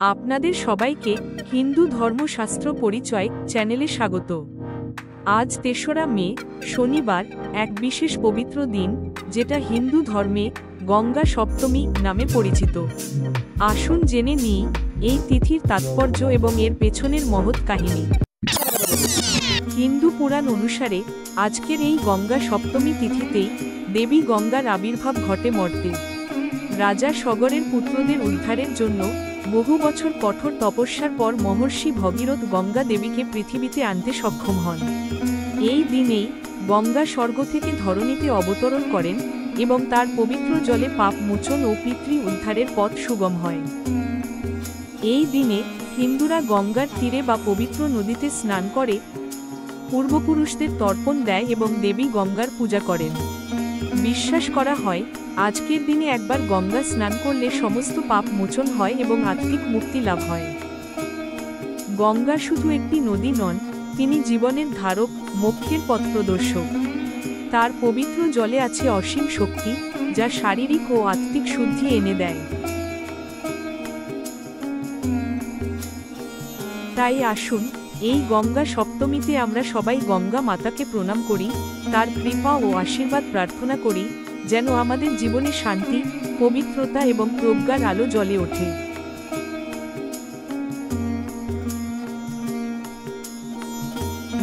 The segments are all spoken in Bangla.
আপনাদের সবাইকে হিন্দু ধর্মশাস্ত্র পরিচয় চ্যানেলে স্বাগত। আজ ৩রা মে শনিবার, এক বিশেষ পবিত্র দিন, যেটা হিন্দু ধর্মে গঙ্গা সপ্তমী নামে পরিচিত। আসুন জেনে নিই এই তিথির তাৎপর্য এবং এর পেছনের মহৎ কাহিনী। হিন্দু পুরাণ অনুসারে আজকের এই গঙ্গা সপ্তমী তিথিতেই দেবী গঙ্গার আবির্ভাব ঘটে মর্তে। রাজা সগরের পুত্রদের উদ্ধারের জন্য বহু বছর কঠোর তপস্যার পর মহর্ষি ভগীরথ গঙ্গা দেবীকে পৃথিবীতে আনতে সক্ষম হন। এই দিনেই গঙ্গা স্বর্গ থেকে ধরণীতে অবতরণ করেন এবং তার পবিত্র জলে পাপ মোচন ও পিতৃ উদ্ধারের পথ সুগম হয়। এই দিনে হিন্দুরা গঙ্গার তীরে বা পবিত্র নদীতে স্নান করে, পূর্বপুরুষদের তর্পণ দেয় এবং দেবী গঙ্গার পূজা করেন। বিশ্বাস করা হয় আজকের দিনে একবার গঙ্গা স্নান করলে সমস্ত পাপ মোচন হয় এবং আত্মিক মুক্তি লাভ হয়। গঙ্গা শুধু একটি নদী নন, তিনি জীবনের ধারক, মোক্ষের পথপ্রদর্শক। তার পবিত্র জলে আছে অসীম শক্তি, যা শারীরিক ও আত্মিক শুদ্ধি এনে দেয়। তাই আসুন এই গঙ্গা সপ্তমীতে আমরা সবাই গঙ্গা মাতাকে প্রণাম করি, তার কৃপা ও আশীর্বাদ প্রার্থনা করি যেন আমাদের জীবনে শান্তি, পবিত্রতা এবং প্রজ্ঞার আলো জ্বলে ওঠে।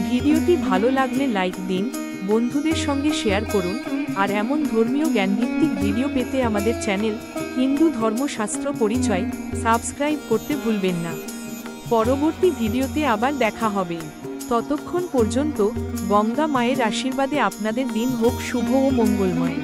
ভিডিওটি ভালো লাগলে লাইক দিন, বন্ধুদের সঙ্গে শেয়ার করুন, আর এমন ধর্মীয় জ্ঞানভিত্তিক ভিডিও পেতে আমাদের চ্যানেল হিন্দু ধর্মশাস্ত্র পরিচয় সাবস্ক্রাইব করতে ভুলবেন না। পরবর্তী ভিডিওতে আবার দেখা হবে। ততক্ষণ পর্যন্ত গঙ্গা মায়ের আশীর্বাদে আপনাদের দিন হোক শুভ ও মঙ্গলময়।